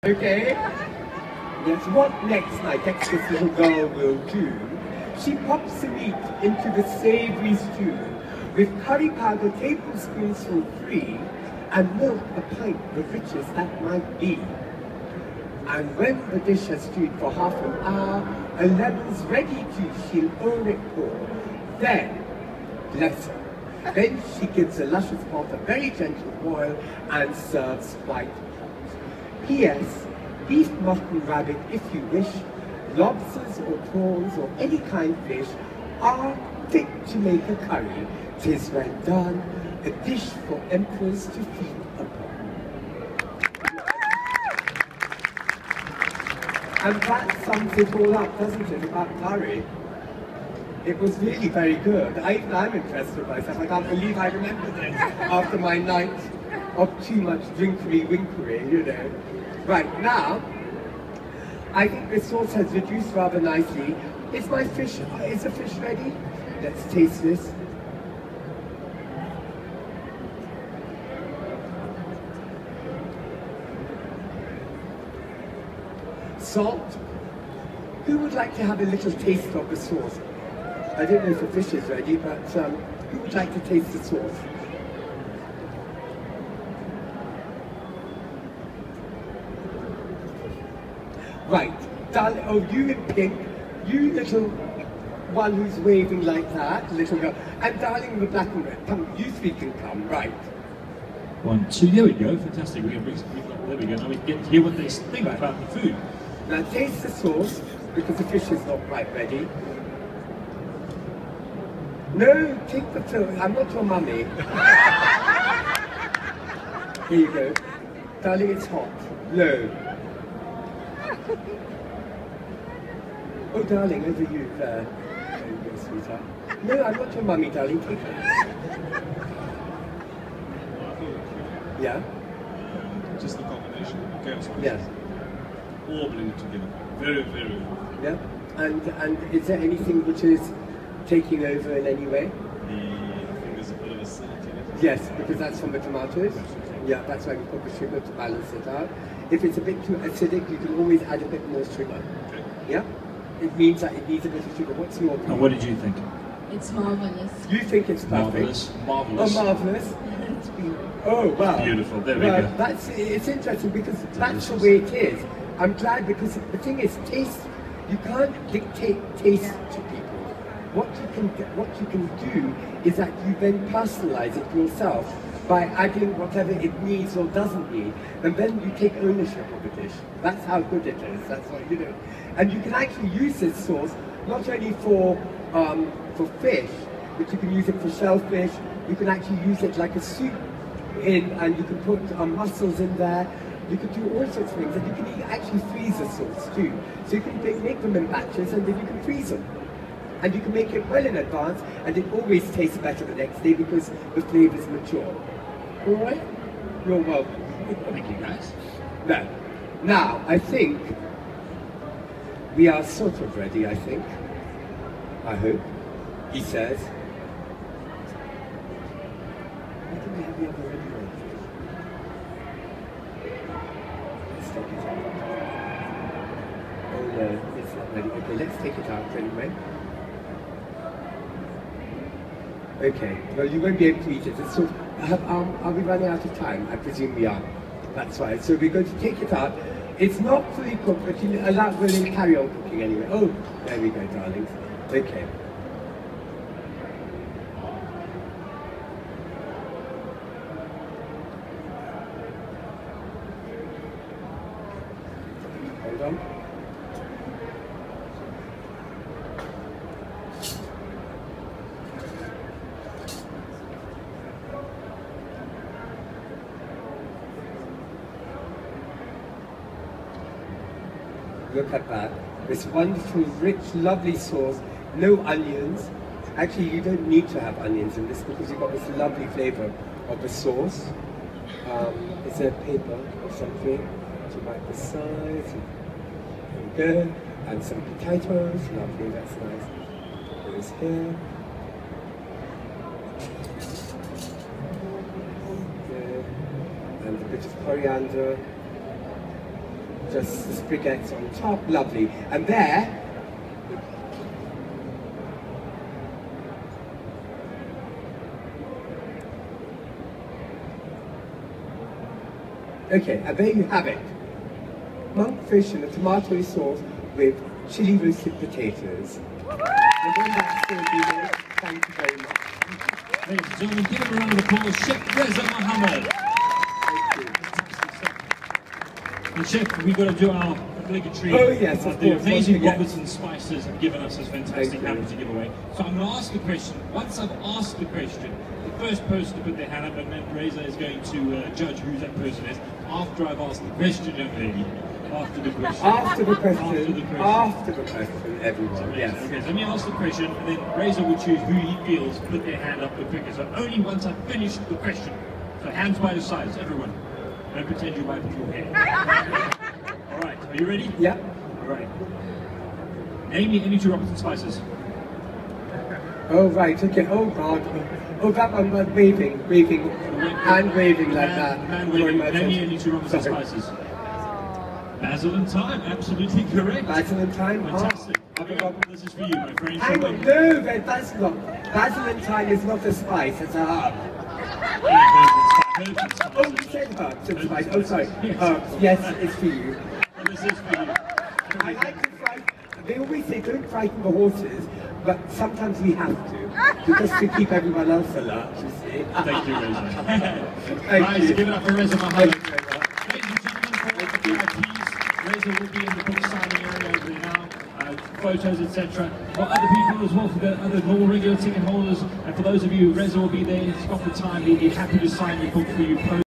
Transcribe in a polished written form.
Okay? Yes, what next this little girl will do, she pops the meat into the savoury stew with curry powder tablespoonful free and milk a pint, the richest that might be. And when the dish has stewed for half an hour, a lemon's ready to she'll own it pour. Then, bless her, then she gives a luscious pot a very gentle boil and serves quite hot. P.S. Beef, mutton, rabbit, if you wish, lobsters or prawns or any kind of fish are fit to make a curry. 'Tis when done, a dish for emperors to feed upon. And that sums it all up, doesn't it, about curry? It was really very good. I'm impressed with myself. I can't believe I remembered it after my night of too much drinkery-winkery, you know. Right, now, I think the sauce has reduced rather nicely. Is the fish ready? Let's taste this. Salt. Who would like to have a little taste of the sauce? I don't know if the fish is ready, but who would like to taste the sauce? Right, darling, oh, you in pink, you little one who's waving like that, little girl, and darling in the black and red, come, you three can come, right. 1, 2, there we go, fantastic. There we go, now we get to hear what they think about the food. Now taste the sauce, because the fish is not quite ready. No, take the film, I'm not your mummy. Here you go. Darling, it's hot. Low. Oh, darling, over you there. There you go, sweetheart. No, I'm not your mummy, darling. Take it. Yeah? Just the combination. Okay, I'm sorry. Yes. All blended together. Very, very well. Yeah? And is there anything which is taking over in any way? I think there's a bit of acidity in it. Yes, because that's from the tomatoes. Yeah, that's why we put the sugar to balance it out. If it's a bit too acidic, you can always add a bit more sugar. Okay. Yeah? It means that it needs a bit of sugar. What's your opinion? And what did you think? It's marvelous. You think it's perfect? Marvellous. Marvellous. Oh, marvellous. It's beautiful. Oh, wow. Beautiful. There we Well, go. it's interesting because that's the way it is. I'm glad because the thing is, taste, you can't dictate taste to people. What you can do is that you then personalize it yourself by adding whatever it needs or doesn't need, and then you take ownership of the dish. That's how good it is. That's what you do. And you can actually use this sauce not only for fish, but you can use it for shellfish. You can actually use it like a soup and you can put mussels in there. You can do all sorts of things, and you can actually freeze the sauce too. So you can make them in batches, and then you can freeze them. And you can make it well in advance, and it always tastes better the next day because the flavours mature. All right? You're welcome. Thank you, guys. Now, I think we are sort of ready, I think. I hope. He says. Why don't we have the other ready one? Let's take it out. Oh no, it's not ready. Okay, let's take it out anyway. Okay, well you won't be able to eat it. It's sort of, are we running out of time? I presume we are. That's right. So we're going to take it out. It's not fully cooked, but we'll carry on cooking anyway. Oh, there we go, darlings. Okay. Hold on. Look at that. This wonderful, rich, lovely sauce. No onions. Actually, you don't need to have onions in this because you've got this lovely flavour of the sauce. Is there paper or something to mark the size? There we go. And some potatoes. Lovely, that's nice. Goes here. There. And a bit of coriander. just the spaghetti on top, lovely. And there, okay, and there you have it. Monkfish in a tomato sauce with chili roasted potatoes. And then that's still be there. Thank you very much. Ladies and gentlemen, give him a round of applause, Chef Reza Mahammad. Thank you. And Chef, we've got to do our obligatory. Oh yes, of the course. amazing Yes. Robertson spices have given us this fantastic Thank you. hammer to give away. So I'm going to ask a question. Once I've asked the question, the first person to put their hand up, and then Reza is going to judge who that person is after I've asked the question, young lady. After the question. After the question. After the question. After the question, everyone. Yes. Okay, so let me ask the question, and then Reza will choose who he feels put their hand up the quickest. So only once I've finished the question. So hands by the sides, everyone. Don't pretend you're wiping your hair. Alright, are you ready? Yeah. Alright. Name me any 2 Robertson spices. Oh right, okay. Oh God. Oh, that one was waving, hand waving like that. Man Drawing waving. my Name me attention. any 2 Robertson Sorry. spices. Basil and thyme, absolutely correct. Basil and thyme. Fantastic. Oh, Okay, this is for you, my friend. hang on, no, that's not. Basil and thyme is not a spice, it's a herb. Oh, you said herbs and spice. Oh, sorry. Herbs. Yes, it's for you. Well, this is for you. I like to frighten. They always say don't frighten the horses, but sometimes we have to, because to keep everyone else alert, you see. Thank you, Reza. Thank Guys, you. give it up for Reza Mahammad. Thank you very much. Ladies and gentlemen, for all the VIPs, Reza will be in the book signing area over there now. Photos, etc. For other people as well, for the other more regular ticket holders, and for those of you, Reza will be there. He's got the time. He'll be happy to sign your book for you.